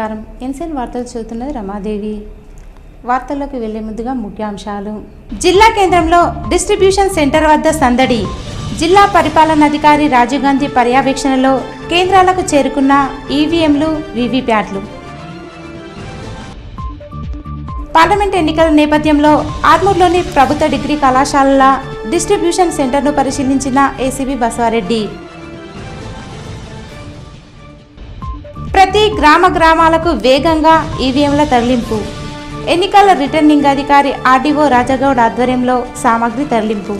నమస్కారం. ఎన్సీఎన్ వార్తలు చదువుతున్నది రమాదేవి. వార్తల్లోకి వెళ్లే ముందుగా ముఖ్యాంశాలు. జిల్లా కేంద్రంలో డిస్ట్రిబ్యూషన్ సెంటర్ వద్ద సందడి. జిల్లా పరిపాలనాధికారి రాజీవ్ గాంధీ పర్యవేక్షణలో కేంద్రాలకు చేరుకున్న ఈవీఎంలు, వీవీప్యాట్లు. పార్లమెంట్ ఎన్నికల నేపథ్యంలో ఆర్మూర్లోని ప్రభుత్వ డిగ్రీ కళాశాలల డిస్ట్రిబ్యూషన్ సెంటర్ను పరిశీలించిన ఏసీబీ బసవారెడ్డి. ప్రతి గ్రామాలకు వేగంగా ఈవీఎంల తరలింపు. ఎన్నికల రిటర్నింగ్ అధికారి ఆర్డీఓ రాజాగౌడ్ ఆధ్వర్యంలో సామగ్రి తరలింపు.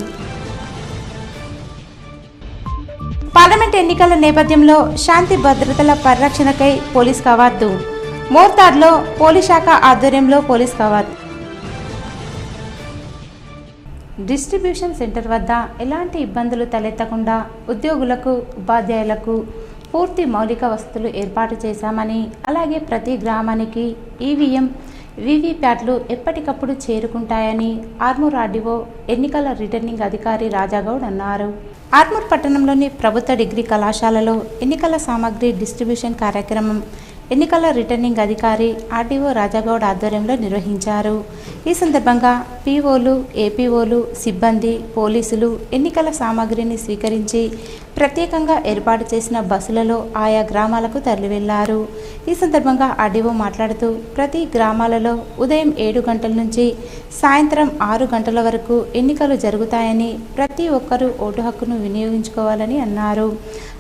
పార్లమెంట్ ఎన్నికల నేపథ్యంలో శాంతి భద్రతల పరిరక్షణకై పోలీస్ కవాతు. మోర్తాడ్లో పోలీస్ శాఖ ఆధ్వర్యంలో పోలీస్ కవాతు. డిస్ట్రిబ్యూషన్ సెంటర్ వద్ద ఎలాంటి ఇబ్బందులు తలెత్తకుండా ఉద్యోగులకు, ఉపాధ్యాయులకు పూర్తి మౌలిక వసతులు ఏర్పాటు చేశామని, అలాగే ప్రతి గ్రామానికి ఈవీఎం, వీవీప్యాట్లు ఎప్పటికప్పుడు చేరుకుంటాయని ఆర్మూర్ ఆర్డీఓ ఎన్నికల రిటర్నింగ్ అధికారి రాజాగౌడ్ అన్నారు. ఆర్మూర్ పట్టణంలోని ప్రభుత్వ డిగ్రీ కళాశాలలో ఎన్నికల సామగ్రి డిస్ట్రిబ్యూషన్ కార్యక్రమం ఎన్నికల రిటర్నింగ్ అధికారి ఆర్డీఓ రాజాగౌడ్ ఆధ్వర్యంలో నిర్వహించారు. ఈ సందర్భంగా పీఓలు, ఏపీఓలు, సిబ్బంది, పోలీసులు ఎన్నికల సామగ్రిని స్వీకరించి ప్రత్యేకంగా ఏర్పాటు చేసిన బస్సులలో ఆయా గ్రామాలకు తరలివెళ్లారు. ఈ సందర్భంగా ఆర్డీఓ మాట్లాడుతూ ప్రతి గ్రామాలలో ఉదయం 7 గంటల నుంచి సాయంత్రం 6 గంటల వరకు ఎన్నికలు జరుగుతాయని, ప్రతి ఒక్కరూ ఓటు హక్కును వినియోగించుకోవాలని అన్నారు.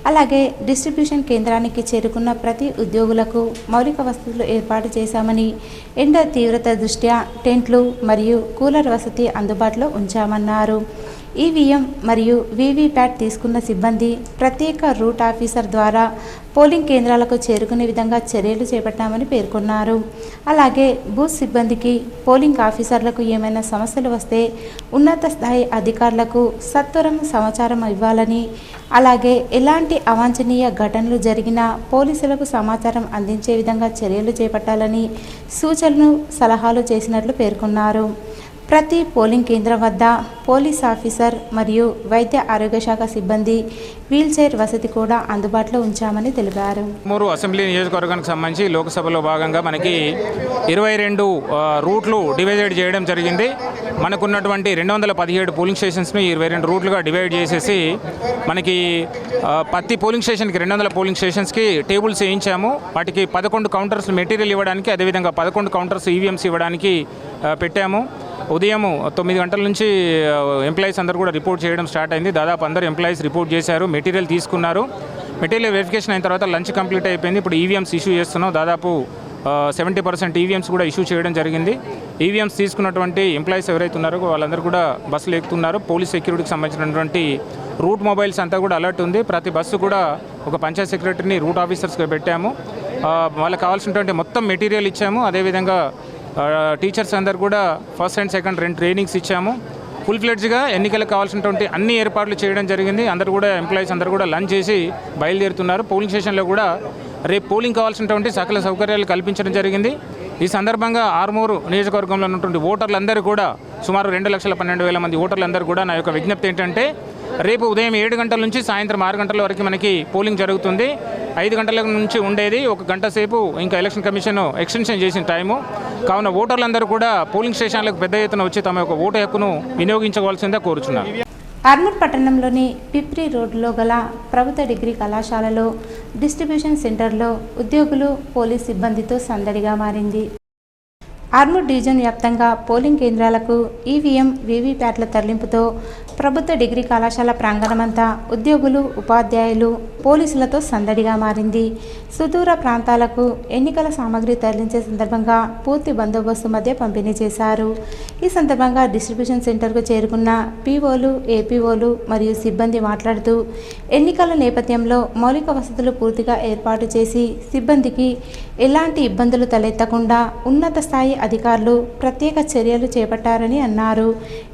అలాగే డిస్ట్రిబ్యూషన్ కేంద్రానికి చేరుకున్న ప్రతి ఉద్యోగులకు మౌలిక వసతులు ఏర్పాటు చేశామని, ఎండ తీవ్రత దృష్ట్యా టెంట్లు మరియు కూలర్ వసతి అందుబాటులో ఉంచామన్నారు. ఈవీఎం మరియు వీవీప్యాట్ తీసుకున్న సిబ్బంది ప్రత్యేక రూట్ ఆఫీసర్ ద్వారా పోలింగ్ కేంద్రాలకు చేరుకునే విధంగా చర్యలు చేపట్టామని పేర్కొన్నారు. అలాగే బూత్ సిబ్బందికి, పోలింగ్ ఆఫీసర్లకు ఏమైనా సమస్యలు వస్తే ఉన్నత స్థాయి అధికారులకు సత్వరం సమాచారం ఇవ్వాలని, అలాగే ఎలాంటి అవాంఛనీయ ఘటనలు జరిగినా పోలీసులకు సమాచారం అందించే విధంగా చర్యలు చేపట్టాలని సూచనలు, సలహాలు చేసినట్లు పేర్కొన్నారు. ప్రతి పోలింగ్ కేంద్రం వద్ద పోలీస్ ఆఫీసర్ మరియు వైద్య ఆరోగ్య శాఖ సిబ్బంది వీల్చైర్ వసతి కూడా అందుబాటులో ఉంచామని తెలిపారు. ఆర్మూరు అసెంబ్లీ నియోజకవర్గానికి సంబంధించి లోక్సభలో భాగంగా మనకి 22 రూట్లు డివైడ్ చేయడం జరిగింది. మనకున్నటువంటి 217 పోలింగ్ స్టేషన్స్ను 22 రూట్లుగా డివైడ్ చేసేసి మనకి ప్రతి పోలింగ్ స్టేషన్కి 200 పోలింగ్ స్టేషన్స్కి టేబుల్స్ వేయించాము. వాటికి 11 కౌంటర్స్ మెటీరియల్ ఇవ్వడానికి, అదేవిధంగా 11 కౌంటర్స్ ఈవీఎంస్ ఇవ్వడానికి పెట్టాము. ఉదయం 9 గంటల నుంచి ఎంప్లాయీస్ అందరూ కూడా రిపోర్ట్ చేయడం స్టార్ట్ అయింది. దాదాపు అందరూ ఎంప్లాయీస్ రిపోర్ట్ చేశారు, మెటీరియల్ తీసుకున్నారు. మెటీరియల్ వెరిఫికేషన్ అయిన తర్వాత లంచ్ కంప్లీట్ అయిపోయింది. ఇప్పుడు ఈవీఎంస్ ఇష్యూ చేస్తున్నాం. దాదాపు 70% ఈవీఎంస్ కూడా ఇష్యూ చేయడం జరిగింది. ఈవీఎంస్ తీసుకున్నటువంటి ఎంప్లాయీస్ ఎవరైతే ఉన్నారో వాళ్ళందరూ కూడా బస్సులు ఎక్కుతున్నారు. పోలీస్ సెక్యూరిటీకి సంబంధించినటువంటి రూట్ మొబైల్స్ అంతా కూడా అలర్ట్ ఉంది. ప్రతి బస్సు కూడా ఒక పంచాయత్ సెక్రటరీని రూట్ ఆఫీసర్స్గా పెట్టాము. వాళ్ళకి కావాల్సినటువంటి మొత్తం మెటీరియల్ ఇచ్చాము. అదేవిధంగా టీచర్స్ అందరు కూడా ఫస్ట్ అండ్ సెకండ్ 2 ట్రైనింగ్స్ ఇచ్చాము. ఫుల్ ఫ్లెడ్జ్గా ఎన్నికలకు కావాల్సినటువంటి అన్ని ఏర్పాట్లు చేయడం జరిగింది. అందరూ కూడా ఎంప్లాయీస్ అందరూ కూడా లంచ్ చేసి బయలుదేరుతున్నారు. పోలింగ్ స్టేషన్లో కూడా రేపు పోలింగ్ కావాల్సినటువంటి సకల సౌకర్యాలు కల్పించడం జరిగింది. ఈ సందర్భంగా ఆర్మూరు నియోజకవర్గంలో ఉన్నటువంటి ఓటర్లందరూ కూడా సుమారు 2,12,000 మంది ఓటర్లందరూ కూడా నా యొక్క విజ్ఞప్తి ఏంటంటే, రేపు ఉదయం 7 గంటల నుంచి సాయంత్రం 6 గంటల వరకు మనకి పోలింగ్ జరుగుతుంది. 5 గంటల నుంచి ఉండేది 1 గంట సేపు ఇంకా ఎలక్షన్ కమిషన్ ఎక్స్టెన్షన్ చేసిన టైము. కావున ఓటర్లందరూ కూడా పోలింగ్ స్టేషన్లకు పెద్ద ఎత్తున వచ్చి తమ యొక్క ఓటు హక్కును వినియోగించవలసిందే కోరుచున్నారు. ఆర్మూర్ పట్టణంలోని పిప్రి రోడ్లో గల ప్రభుత్వ డిగ్రీ కళాశాలలో డిస్ట్రిబ్యూషన్ సెంటర్లో ఉద్యోగులు, పోలీస్ సిబ్బందితో సందడిగా మారింది. ఆర్మూర్ డివిజన్ వ్యాప్తంగా పోలింగ్ కేంద్రాలకు ఈవీఎం, వీవీప్యాట్ల తరలింపుతో ప్రభుత్వ డిగ్రీ కళాశాల ప్రాంగణమంతా ఉద్యోగులు, ఉపాధ్యాయులు, పోలీసులతో సందడిగా మారింది. సుదూర ప్రాంతాలకు ఎన్నికల సామగ్రి తరలించే సందర్భంగా పూర్తి బందోబస్తు మధ్య పంపిణీ చేశారు. ఈ సందర్భంగా డిస్ట్రిబ్యూషన్ సెంటర్కు చేరుకున్న పీఓలు, ఏపీఓలు మరియు సిబ్బంది మాట్లాడుతూ ఎన్నికల నేపథ్యంలో మౌలిక వసతులు పూర్తిగా ఏర్పాటు చేసి సిబ్బందికి ఎలాంటి ఇబ్బందులు తలెత్తకుండా ఉన్నత స్థాయి అధికారులు ప్రత్యేక చర్యలు చేపట్టారని అన్నారు.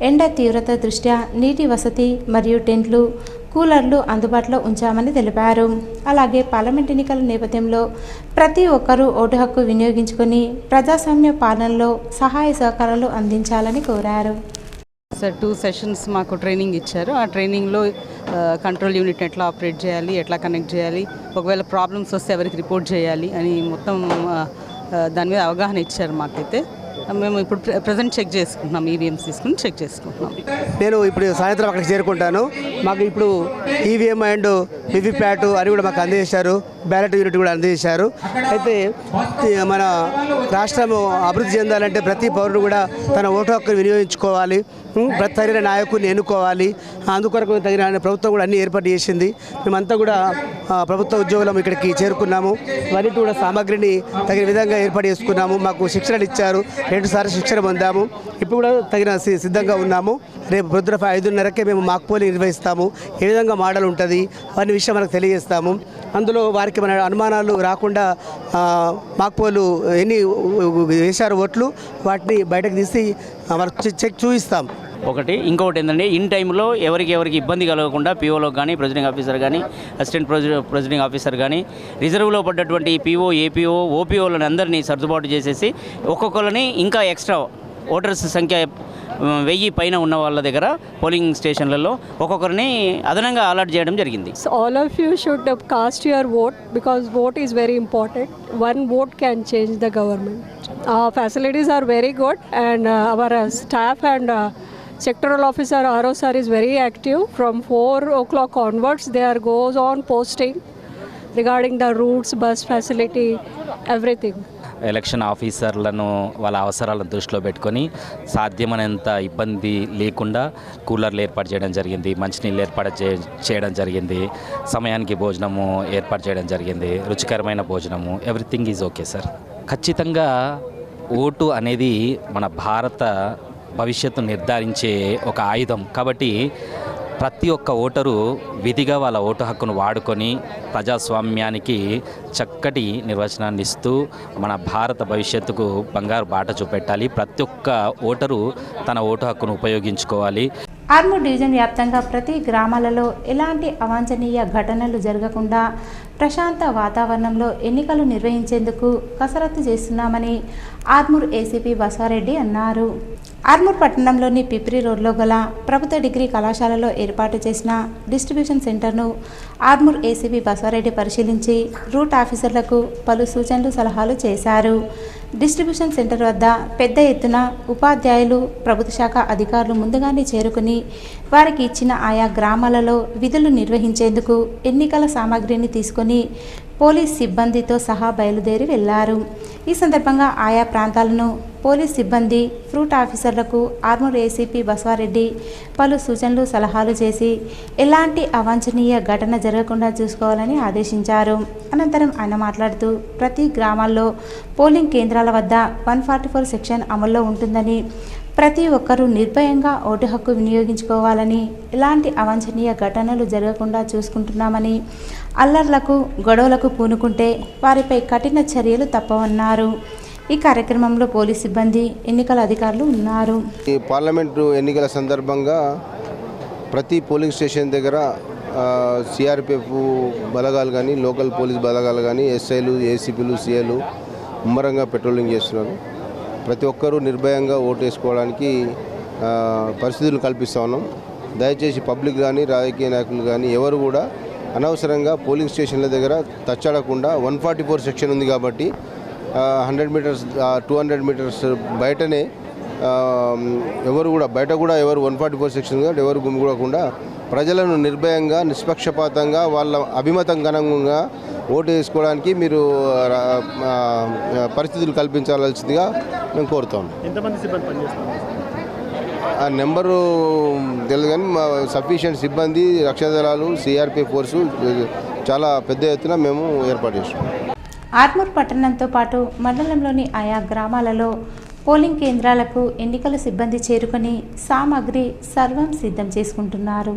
ఎండ తీవ్రత దృష్ట్యా నీటి వసతి మరియు టెంట్లు, కూలర్లు అందుబాటులో ఉంచామని తెలిపారు. అలాగే పార్లమెంట్ ఎన్నికల నేపథ్యంలో ప్రతి ఒక్కరూ ఓటు హక్కు వినియోగించుకొని ప్రజాస్వామ్య పాలనలో సహాయ సహకారాలు అందించాలని కోరారు. సార్ 2 సెషన్స్ మాకు ట్రైనింగ్ ఇచ్చారు. ఆ ట్రైనింగ్లో కంట్రోల్ యూనిట్ ఎట్లా ఆపరేట్ చేయాలి, ఎట్లా కనెక్ట్ చేయాలి, ఒకవేళ ప్రాబ్లమ్స్ వస్తే ఎవరికి రిపోర్ట్ చేయాలి అని మొత్తం దాని మీద అవగాహన ఇచ్చారు మాకైతే. మేము ఇప్పుడు ప్రజెంట్ చెక్ చేసుకుంటున్నాం, ఈవీఎంస్ తీసుకుని చెక్ చేసుకుంటున్నాం. నేను ఇప్పుడు సాయంత్రం అక్కడికి చేరుకుంటాను. మాకు ఇప్పుడు ఈవీఎం అండ్ వివిప్యాట్ అని కూడా మాకు అందజేశారు, బ్యాలెట్ యూనిట్ కూడా అందజేశారు. అయితే మన రాష్ట్రం అభివృద్ధి చెందాలంటే ప్రతి పౌరుడు కూడా తన ఓటు హక్కును వినియోగించుకోవాలి, తగిన నాయకుడిని ఎన్నుకోవాలి. అందుకొరకు తగిన ప్రభుత్వం కూడా అన్ని ఏర్పాటు చేసింది. మేమంతా కూడా ప్రభుత్వ ఉద్యోగులం ఇక్కడికి చేరుకున్నాము. వారికి కూడా సామాగ్రిని తగిన విధంగా ఏర్పాటు చేసుకున్నాము. మాకు శిక్షణలు ఇచ్చారు, 2 సార్లు శిక్షణ పొందాము. ఇప్పుడు కూడా తగిన సిద్ధంగా ఉన్నాము. రేపు పొద్దున 5:30కే మేము మాక్ పోలింగ్ నిర్వహిస్తాము. ఏ విధంగా మోడల్ ఉంటుంది అన్ని విషయం మనకు తెలియజేస్తాము. అందులో వారికి మన అనుమానాలు రాకుండా మాక్ పోలు ఎన్ని వేశారు ఓట్లు వాటిని బయటకు తీసి మనకు చెక్ చూపిస్తాం. ఒకటి, ఇంకొకటి ఏంటంటే ఇన్ టైంలో ఎవరికి ఇబ్బంది కలగకుండా పీఓలో కానీ, ప్రెసిడింగ్ ఆఫీసర్ కానీ, అసిస్టెంట్ ప్రెసిడింగ్ ఆఫీసర్ కానీ, రిజర్వ్లో పడ్డటువంటి పీఓ, ఏపీఓ, ఓపీఓలను అందరినీ సర్దుబాటు చేసేసి ఒక్కొక్కరిని ఇంకా ఎక్స్ట్రా ఓటర్స్ సంఖ్య 1000 పైన ఉన్న వాళ్ళ దగ్గర పోలింగ్ స్టేషన్లలో ఒక్కొక్కరిని అదనంగా అలాట్ చేయడం జరిగింది. So all of you should cast your vote because vote is very important. One vote can change the government. Our facilities are very good and our staff and sectoral officer RO sir is very active. From 4 o'clock onwards they are goes on posting regarding the routes, bus facility, everything. Election ఆఫీసర్లను వాళ్ళ అవసరాలను దృష్టిలో పెట్టుకొని సాధ్యమైనంత ఇబ్బంది లేకుండా కూలర్లు ఏర్పాటు చేయడం జరిగింది, మంచినీళ్ళు ఏర్పాటు చేయడం జరిగింది, సమయానికి భోజనము ఏర్పాటు చేయడం జరిగింది, రుచికరమైన భోజనము, ఎవ్రీథింగ్ ఈజ్ ఓకే సార్. ఖచ్చితంగా ఓటు అనేది మన భారత భవిష్యత్తు నిర్ధారించే ఒక ఆయుధం కాబట్టి ప్రతి ఒక్క ఓటరు విధిగా వాళ్ళ ఓటు హక్కును వాడుకొని ప్రజాస్వామ్యానికి చక్కటి నిర్వచనాన్ని ఇస్తూ మన భారత భవిష్యత్తుకు బంగారు బాట చూపెట్టాలి. ప్రతి ఒక్క ఓటరు తన ఓటు హక్కును ఉపయోగించుకోవాలి. ఆర్మూర్ డివిజన్ వ్యాప్తంగా ప్రతి గ్రామాలలో ఎలాంటి అవాంఛనీయ ఘటనలు జరగకుండా ప్రశాంత వాతావరణంలో ఎన్నికలు నిర్వహించేందుకు కసరత్తు చేస్తున్నామని ఆర్మూర్ ఏసీపీ బసవారెడ్డి అన్నారు. ఆర్మూర్ పట్టణంలోని పిప్రి రోడ్లో గల ప్రభుత్వ డిగ్రీ కళాశాలలో ఏర్పాటు చేసిన డిస్ట్రిబ్యూషన్ సెంటర్ను ఆర్మూర్ ఏసీపీ బసవారెడ్డి పరిశీలించి రూట్ ఆఫీసర్లకు పలు సూచనలు సలహాలు చేశారు. డిస్ట్రిబ్యూషన్ సెంటర్ వద్ద పెద్ద ఎత్తున ఉపాధ్యాయులు, ప్రభుత్వ శాఖ అధికారులు ముందుగానే చేరుకుని వారికి ఇచ్చిన ఆయా గ్రామాలలో విధులు నిర్వహించేందుకు ఎన్నికల సామాగ్రిని తీసుకొని పోలీస్ సిబ్బందితో సహా బయలుదేరి వెళ్లారు. ఈ సందర్భంగా ఆయా ప్రాంతాలను పోలీస్ సిబ్బంది, ఫ్రూట్ ఆఫీసర్లకు ఆర్మూర్ ఏసీపీ బసవారెడ్డి పలు సూచనలు సలహాలు చేసి ఎలాంటి అవాంఛనీయ ఘటన జరగకుండా చూసుకోవాలని ఆదేశించారు. అనంతరం ఆయన మాట్లాడుతూ ప్రతి గ్రామాల్లో పోలింగ్ కేంద్రాల వద్ద 144 సెక్షన్ అమల్లో ఉంటుందని, ప్రతి ఒక్కరూ నిర్భయంగా ఓటు హక్కు వినియోగించుకోవాలని, ఎలాంటి అవాంఛనీయ ఘటనలు జరగకుండా చూసుకుంటున్నామని, అల్లర్లకు గొడవలకు పూనుకుంటే వారిపై కఠిన చర్యలు తప్పవన్నారు. ఈ కార్యక్రమంలో పోలీస్ సిబ్బంది, ఎన్నికల అధికారులు ఉన్నారు. ఈ పార్లమెంటు ఎన్నికల సందర్భంగా ప్రతి పోలింగ్ స్టేషన్ దగ్గర సిఆర్పిఎఫ్ బలగాలు కానీ, లోకల్ పోలీస్ బలగాలు కానీ, ఎస్ఐలు, ఏసీపీలు, సిఐలు ముమ్మరంగా పెట్రోలింగ్ చేస్తున్నారు. ప్రతి ఒక్కరూ నిర్భయంగా ఓటు వేసుకోవడానికి పరిస్థితులు కల్పిస్తూ ఉన్నాం. దయచేసి పబ్లిక్ కానీ, రాజకీయ నాయకులు కానీ ఎవరు కూడా అనవసరంగా పోలింగ్ స్టేషన్ల దగ్గర తచ్చాడకుండా 144 సెక్షన్ ఉంది కాబట్టి 100 మీటర్స్ 200 మీటర్స్ బయటనే ఎవరు కూడా ఎవరు 144 సెక్షన్ కాబట్టి ఎవరు గుమిగూడకుండా ప్రజలను నిర్భయంగా, నిష్పక్షపాతంగా, వాళ్ళ అభిమతం గణంగా ఓటు వేసుకోవడానికి మీరు పరిస్థితులు కల్పించాల్సిందిగా మేము కోరుతాం. ఎంతమంది సిబ్బంది పనిచేస్తారు? ఆ నెంబరు తెలియదు కానీ సఫిషియెంట్ సిబ్బంది, రక్షణ దళాలు, సిఆర్పిఎఫ్ ఫోర్సు చాలా పెద్ద ఎత్తున మేము ఏర్పాటు చేస్తాం. ఆర్మూర్ పట్టణంతో పాటు మండలంలోని ఆయా గ్రామాలలో పోలింగ్ కేంద్రాలకు ఎన్నికల సిబ్బంది చేరుకొని సామాగ్రి సర్వం సిద్ధం చేసుకుంటున్నారు.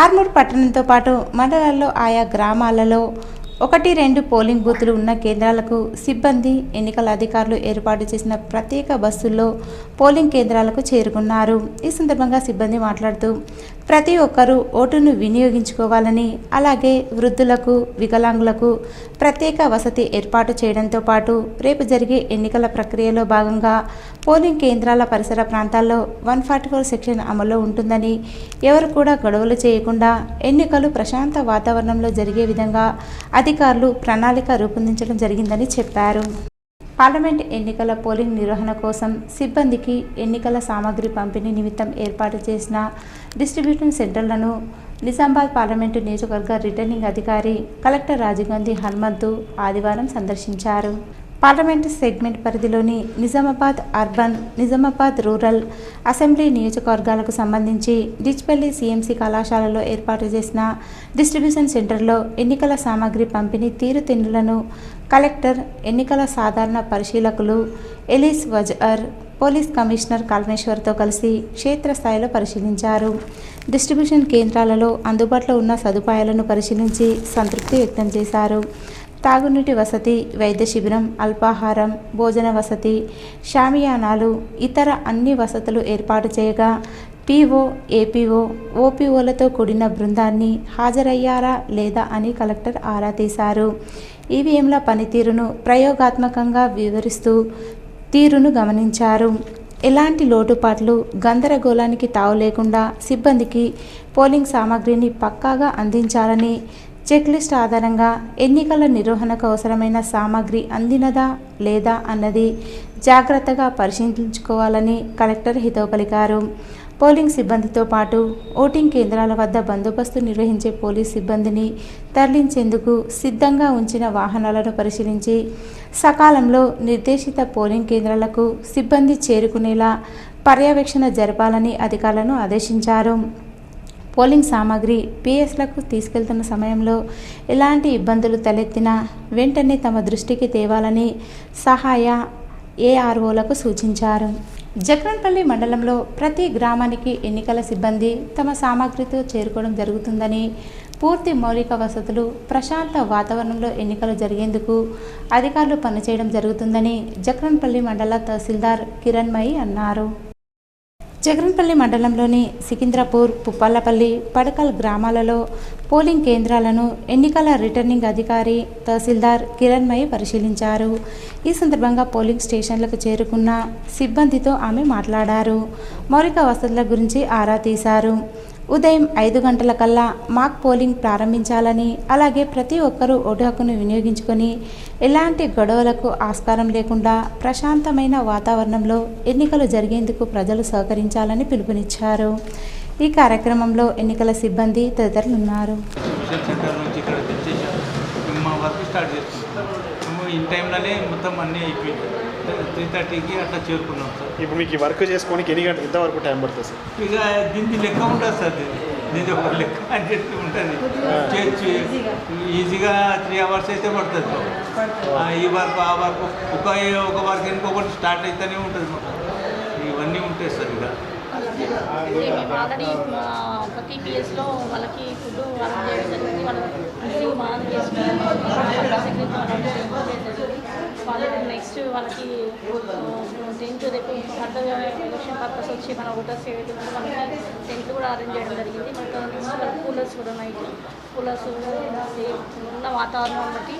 ఆర్మూర్ పట్టణంతో పాటు మండలాల్లో ఆయా గ్రామాలలో 1-2 పోలింగ్ బూతులు ఉన్న కేంద్రాలకు సిబ్బంది, ఎన్నికల అధికారులు ఏర్పాటు చేసిన ప్రత్యేక బస్సుల్లో పోలింగ్ కేంద్రాలకు చేరుకున్నారు. ఈ సందర్భంగా సిబ్బంది మాట్లాడుతూ ప్రతి ఒక్కరూ ఓటును వినియోగించుకోవాలని, అలాగే వృద్ధులకు, వికలాంగులకు ప్రత్యేక వసతి ఏర్పాటు చేయడంతో పాటు రేపు జరిగే ఎన్నికల ప్రక్రియలో భాగంగా పోలింగ్ కేంద్రాల పరిసర ప్రాంతాల్లో 144 సెక్షన్ అమల్లో ఉంటుందని, ఎవరు కూడా గొడవలు చేయకుండా ఎన్నికలు ప్రశాంత వాతావరణంలో జరిగే విధంగా అధికారులు ప్రణాళిక రూపొందించడం జరిగిందని చెప్పారు. పార్లమెంట్ ఎన్నికల పోలింగ్ నిర్వహణ కోసం సిబ్బందికి ఎన్నికల సామాగ్రి పంపిణీ నిమిత్తం ఏర్పాటు చేసిన డిస్ట్రిబ్యూషన్ సెంటర్లను నిజామాబాద్ పార్లమెంటు నియోజకవర్గ రిటర్నింగ్ అధికారి కలెక్టర్ రాజీవ్ గాంధీ హనుమంతు ఆదివారం సందర్శించారు. పార్లమెంటు సెగ్మెంట్ పరిధిలోని Nizamabad urban, Nizamabad rural assembly నియోజకవర్గాలకు సంబంధించి డిచ్పల్లి సిఎంసి కళాశాలలో ఏర్పాటు చేసిన డిస్ట్రిబ్యూషన్ సెంటర్లో ఎన్నికల సామాగ్రి పంపిణీ తీరుతెన్నులను కలెక్టర్, ఎన్నికల సాధారణ పరిశీలకులు ఎలీస్ వజ్అర్, పోలీస్ కమిషనర్ కల్మేశ్వర్తో కలిసి క్షేత్రస్థాయిలో పరిశీలించారు. డిస్ట్రిబ్యూషన్ కేంద్రాలలో అందుబాటులో ఉన్న సదుపాయాలను పరిశీలించి సంతృప్తి వ్యక్తం చేశారు. తాగునీటి వసతి, వైద్య శిబిరం, అల్పాహారం, భోజన వసతి, షామియానాలు, ఇతర అన్ని వసతులు ఏర్పాటు చేయగా పీఓ, ఏపీఓ, ఓపీఓలతో కూడిన బృందాన్ని హాజరయ్యారా లేదా అని కలెక్టర్ ఆరా తీశారు. ఈవీఎంల పనితీరును ప్రయోగాత్మకంగా వివరిస్తూ తీరును గమనించారు. ఎలాంటి లోటుపాట్లు, గందరగోళానికి తావు లేకుండా సిబ్బందికి పోలింగ్ సామాగ్రిని పక్కాగా అందించాలని, చెక్లిస్ట్ ఆధారంగా ఎన్నికల నిర్వహణకు అవసరమైన సామాగ్రి అందినదా లేదా అన్నది జాగ్రత్తగా పరిశీలించుకోవాలని కలెక్టర్ హితవు పలికారు. పోలింగ్ సిబ్బందితో పాటు ఓటింగ్ కేంద్రాల వద్ద బందోబస్తు నిర్వహించే పోలీస్ సిబ్బందిని తరలించేందుకు సిద్ధంగా ఉంచిన వాహనాలను పరిశీలించి సకాలంలో నిర్దేశిత పోలింగ్ కేంద్రాలకు సిబ్బంది చేరుకునేలా పర్యవేక్షణ జరపాలని అధికారులను ఆదేశించారు. పోలింగ్ సామాగ్రి పిఎస్లకు తీసుకెళ్తున్న సమయంలో ఎలాంటి ఇబ్బందులు తలెత్తినా వెంటనే తమ దృష్టికి తేవాలని సహాయ ఏఆర్ఓలకు సూచించారు. జక్రన్పల్లి మండలంలో ప్రతి గ్రామానికి ఎన్నికల సిబ్బంది తమ సామాగ్రితో చేరుకోవడం జరుగుతుందని, పూర్తి మౌలిక వసతులు, ప్రశాంత వాతావరణంలో ఎన్నికలు జరిగేందుకు అధికారులు పనిచేయడం జరుగుతుందని జక్రన్పల్లి మండల తహసీల్దార్ కిరణ్మయి అన్నారు. జగన్పల్లి మండలంలోని సికింద్రాపూర్, పుప్పాలపల్లి, పడకల్ గ్రామాలలో పోలింగ్ కేంద్రాలను ఎన్నికల రిటర్నింగ్ అధికారి తహసీల్దార్ కిరణ్మయి పరిశీలించారు. ఈ సందర్భంగా పోలింగ్ స్టేషన్లకు చేరుకున్న సిబ్బందితో ఆమె మాట్లాడారు. మౌలిక వసతుల గురించి ఆరా తీశారు. ఉదయం 5 గంటల కల్లా మాక్ పోలింగ్ ప్రారంభించాలని, అలాగే ప్రతి ఒక్కరూ ఓటు హక్కును వినియోగించుకొని ఎలాంటి గొడవలకు ఆస్కారం లేకుండా ప్రశాంతమైన వాతావరణంలో ఎన్నికలు జరిగేందుకు ప్రజలు సహకరించాలని పిలుపునిచ్చారు. ఈ కార్యక్రమంలో ఎన్నికల సిబ్బంది తదితరులు ఉన్నారు. ఇన్ టైంలోనే మొత్తం అన్నీ అయిపోయింది. 3:30కి అట్లా చేరుకున్నాం సార్. ఇప్పుడు మీకు వర్క్ చేసుకోవడానికి ఎన్ని గంటలు ఎంతవరకు టైం పడుతుంది సార్? ఇక దీనికి లెక్క ఉంటుంది సార్. దీని ఒక లెక్క అని చెప్పి ఉంటుంది. చేయొచ్చు ఈజీగా 3 అవర్స్ అయితే పడుతుంది సార్. ఈ వర్క్ ఆ వర్క్ ఒక వర్క్ ఇంకొకటి స్టార్ట్ అయితేనే ఉంటుంది. ఇవన్నీ ఉంటాయి సార్. మేము ఆల్రెడీ ప్రతి పిఎస్లో వాళ్ళకి ఫుడ్ అరేంజ్ చేయడం జరిగింది. వాళ్ళకి బాగా చేసుకుని వాళ్ళు నెక్స్ట్ వాళ్ళకి 10th రేపు ఫర్దర్ ఎలక్షన్ పర్పస్ వచ్చి మన ఓటర్స్ ఏవైతే ఉందో వాళ్ళకి 10th కూడా అరేంజ్ చేయడం జరిగింది. మనకు నెక్స్ట్ కూలర్స్ కూడా నైట్ కూలర్స్ ఉన్న వాతావరణం బట్టి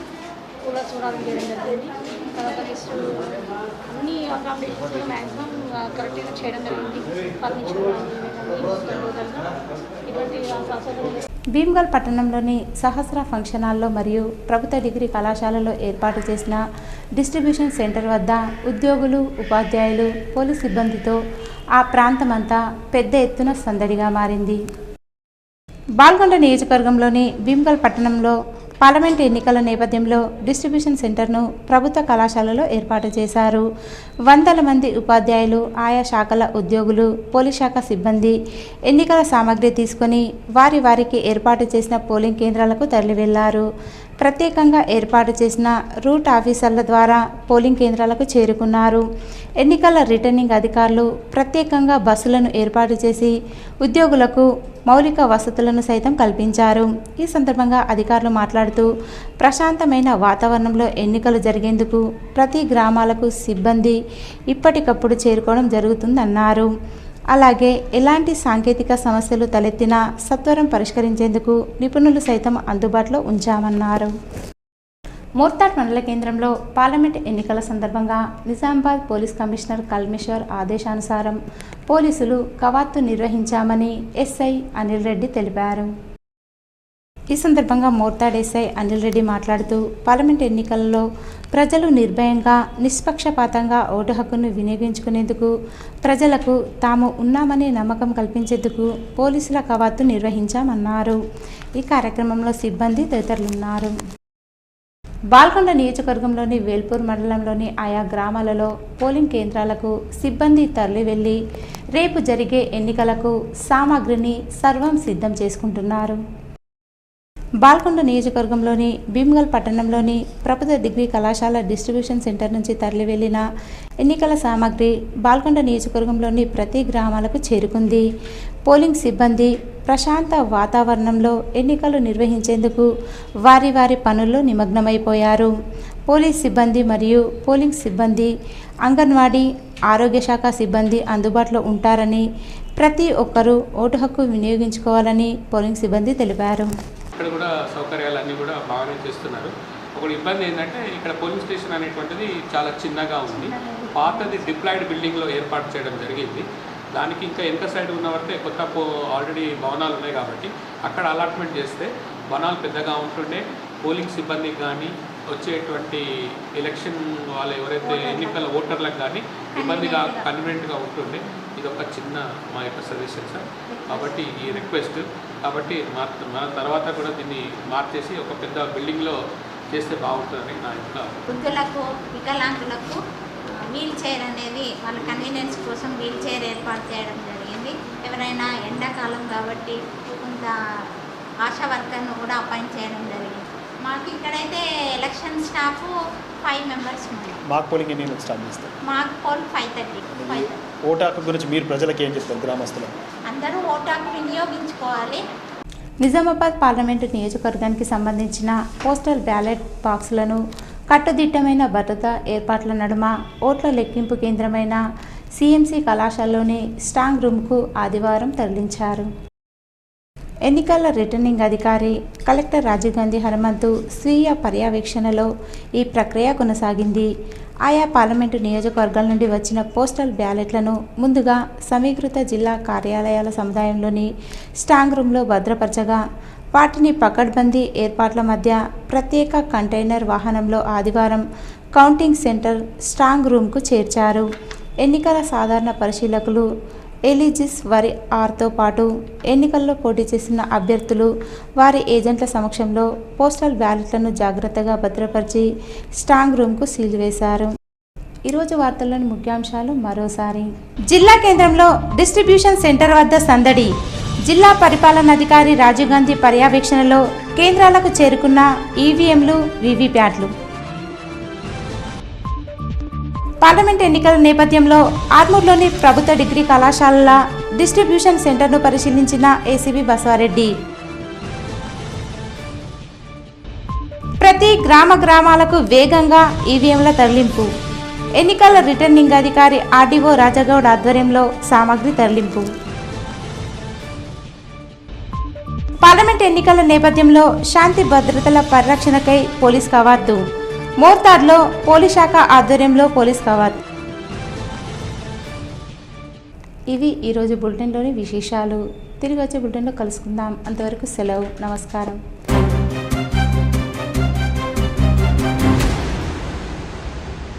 కూలర్స్ కూడా అరేంజ్ చేయడం జరిగింది. తర్వాత నెక్స్ట్ అన్ని అకామిడేషన్స్ కూడా మ్యాక్సిమం కరెక్ట్గా చేయడం జరిగింది. ఫర్నిచర్ ఇటువంటి అసలు భీమ్గల్ పట్టణంలోని సహస్ర ఫంక్షన్ హాల్లో మరియు ప్రభుత్వ డిగ్రీ కళాశాలలో ఏర్పాటు చేసిన డిస్ట్రిబ్యూషన్ సెంటర్ వద్ద ఉద్యోగులు, ఉపాధ్యాయులు, పోలీస్ సిబ్బందితో ఆ ప్రాంతమంతా పెద్ద ఎత్తున సందడిగా మారింది. బాల్కొండ నియోజకవర్గంలోని భీమ్గల్ పట్టణంలో పార్లమెంట్ ఎన్నికల నేపథ్యంలో డిస్ట్రిబ్యూషన్ సెంటర్ను ప్రభుత్వ కళాశాలలో ఏర్పాటు చేశారు. వందల మంది ఉపాధ్యాయులు, ఆయా శాఖల ఉద్యోగులు, పోలీస్ శాఖ సిబ్బంది ఎన్నికల సామాగ్రి తీసుకొని వారికి ఏర్పాటు చేసిన పోలింగ్ కేంద్రాలకు తరలి వెళ్లారు. ప్రత్యేకంగా ఏర్పాటు చేసిన రూట్ ఆఫీసర్ల ద్వారా పోలింగ్ కేంద్రాలకు చేరుకున్నారు. ఎన్నికల రిటర్నింగ్ అధికారులు ప్రత్యేకంగా బస్సులను ఏర్పాటు చేసి ఉద్యోగులకు మౌలిక వసతులను సైతం కల్పించారు. ఈ సందర్భంగా అధికారులు మాట్లాడుతూ ప్రశాంతమైన వాతావరణంలో ఎన్నికలు జరిగేందుకు ప్రతి గ్రామాలకు సిబ్బంది ఇప్పటికప్పుడు చేరుకోవడం జరుగుతుందన్నారు. అలాగే ఎలాంటి సాంకేతిక సమస్యలు తలెత్తినా సత్వరం పరిష్కరించేందుకు నిపుణులు సైతం అందుబాటులో ఉంచామన్నారు. మోర్తాడ్ మండల కేంద్రంలో పార్లమెంట్ ఎన్నికల సందర్భంగా నిజామాబాద్ పోలీస్ కమిషనర్ కల్మేశ్వర్ ఆదేశానుసారం పోలీసులు కవాతు నిర్వహించామని ఎస్ఐ అనిల్ రెడ్డి తెలిపారు. ఈ సందర్భంగా మోర్తాడ్ ఎస్ఐ అనిల్ రెడ్డి మాట్లాడుతూ పార్లమెంట్ ఎన్నికలలో ప్రజలు నిర్భయంగా నిష్పక్షపాతంగా ఓటు హక్కును వినియోగించుకునేందుకు ప్రజలకు తాము ఉన్నామనే నమ్మకం కల్పించేందుకు పోలీసుల కవాతు నిర్వహించామన్నారు. ఈ కార్యక్రమంలో సిబ్బంది తదితరులున్నారు. బాల్కొండ నియోజకవర్గంలోని వేల్పూర్ మండలంలోని ఆయా గ్రామాలలో పోలింగ్ కేంద్రాలకు సిబ్బంది తరలి వెళ్లి రేపు జరిగే ఎన్నికలకు సామాగ్రిని సర్వం సిద్ధం చేసుకుంటున్నారు. బాల్కొండ నియోజకవర్గంలోని భీమ్గల్ పట్టణంలోని ప్రభుత్వ డిగ్రీ కళాశాల డిస్ట్రిబ్యూషన్ సెంటర్ నుంచి తరలి వెళ్లిన ఎన్నికల సామాగ్రి బాల్కొండ నియోజకవర్గంలోని ప్రతి గ్రామాలకు చేరుకుంది. పోలింగ్ సిబ్బంది ప్రశాంత వాతావరణంలో ఎన్నికలు నిర్వహించేందుకు వారి వారి పనుల్లో నిమగ్నమైపోయారు. పోలీస్ సిబ్బంది మరియు పోలింగ్ సిబ్బంది, అంగన్వాడీ, ఆరోగ్య శాఖ సిబ్బంది అందుబాటులో ఉంటారని, ప్రతి ఒక్కరూ ఓటు హక్కు వినియోగించుకోవాలని పోలింగ్ సిబ్బంది తెలిపారు. ఇక్కడ కూడా సౌకర్యాలన్నీ కూడా బాగానే చేస్తున్నారు. ఒక ఇబ్బంది ఏంటంటే ఇక్కడ పోలింగ్ స్టేషన్ అనేటువంటిది చాలా చిన్నగా ఉంది. పాతది డిప్లాయిడ్ బిల్డింగ్లో ఏర్పాటు చేయడం జరిగింది. దానికి ఇంకా వెనక సైడ్ ఉన్న వరకే కొత్త ఆల్రెడీ భవనాలు ఉన్నాయి కాబట్టి అక్కడ అలాట్మెంట్ చేస్తే భవనాలు పెద్దగా ఉంటుండే, పోలింగ్ సిబ్బందికి కానీ వచ్చేటువంటి ఎలక్షన్ వాళ్ళు ఎవరైతే ఎన్నికల ఓటర్లకు కానీ ఇబ్బందిగా కన్వీనియంట్గా ఉంటుండే. ఇది ఒక చిన్న మా యొక్క సజెషన్ సార్. కాబట్టి ఈ రిక్వెస్ట్ కాబట్టి మన తర్వాత కూడా దీన్ని మార్చేసి ఒక పెద్ద బిల్డింగ్లో చేస్తే బాగుంటుందని నా యొక్క. వృద్ధులకు, వికలాంగులకు వీల్ చైర్ అనేది వాళ్ళ కన్వీనియన్స్ కోసం వీల్ చైర్ ఏర్పాటు చేయడం జరిగింది. ఎవరైనా ఎండాకాలం కాబట్టి కొంత ఆశా వర్కర్ను కూడా అపాయింట్ చేయడం జరిగింది. మాకు ఇక్కడైతే ఎలక్షన్ స్టాఫ్ 5 మెంబర్స్ ఉన్నారు. మాక్ పోలింగ్ ఎన్ని స్టార్ట్ చేస్తారు? Mock poll 5:30. ఓటు హక్కు గురించి మీరు ప్రజలకు ఏం చెప్తారు? గ్రామస్తులు అందరూ ఓటు హక్కు వినియోగించుకోవాలి. నిజామాబాద్ పార్లమెంటు నియోజకవర్గానికి సంబంధించిన పోస్టల్ బ్యాలెట్ బాక్సులను కట్టుదిట్టమైన భద్రతా ఏర్పాట్ల నడుమ ఓట్ల లెక్కింపు కేంద్రమైన సిఎంసి కళాశాలలోని స్ట్రాంగ్ రూమ్కు ఆదివారం తరలించారు. ఎన్నికల రిటర్నింగ్ అధికారి కలెక్టర్ రాజీవ్ గాంధీ హనుమంతు స్వీయ పర్యవేక్షణలో ఈ ప్రక్రియ కొనసాగింది. ఆయా పార్లమెంటు నియోజకవర్గాల నుండి వచ్చిన పోస్టల్ బ్యాలెట్లను ముందుగా సమీకృత జిల్లా కార్యాలయాల సముదాయంలోని స్ట్రాంగ్ రూమ్లో భద్రపరచగా వాటిని పకడ్బందీ ఏర్పాట్ల మధ్య ప్రత్యేక కంటైనర్ వాహనంలో ఆదివారం కౌంటింగ్ సెంటర్ స్ట్రాంగ్ రూమ్కు చేర్చారు. ఎన్నికల సాధారణ పరిశీలకులు ఎలిజిస్ వారి ఆర్తో పాటు ఎన్నికల్లో పోటీ చేసిన అభ్యర్థులు వారి ఏజెంట్ల సమక్షంలో పోస్టల్ బ్యాలెట్లను జాగ్రత్తగా భద్రపరిచి స్ట్రాంగ్ రూమ్కు సీల్ వేశారు. ఈరోజు వార్తల్లోని ముఖ్యాంశాలు మరోసారి. జిల్లా కేంద్రంలో డిస్ట్రిబ్యూషన్ సెంటర్ వద్ద సందడి. జిల్లా పరిపాలనాధికారి రాజీవ్ గాంధీ పర్యవేక్షణలో కేంద్రాలకు చేరుకున్న ఈవీఎంలు, వీవీప్యాట్లు. పార్లమెంట్ ఎన్నికల నేపథ్యంలో ఆర్మూర్లోని ప్రభుత్వ డిగ్రీ కళాశాలల డిస్ట్రిబ్యూషన్ సెంటర్ను పరిశీలించిన ఏసీబీ బసవారెడ్డి. ప్రతి గ్రామాలకు వేగంగా ఈవీఎంల తరలింపు. ఎన్నికల రిటర్నింగ్ అధికారి ఆర్డీఓ రాజగౌడ్ ఆధ్వర్యంలో సామాగ్రి తరలింపు. పార్లమెంట్ ఎన్నికల నేపథ్యంలో శాంతి భద్రతల పరిరక్షణకై పోలీస్ కవాతు. మోర్తాడ్లో పోలీస్ శాఖ ఆధ్వర్యంలో పోలీస్ కవాతు. ఇవి ఈరోజు బులెటిన్లోని విశేషాలు. తిరిగి వచ్చే బులెటిన్లో కలుసుకుందాం. అంతవరకు సెలవు. నమస్కారం.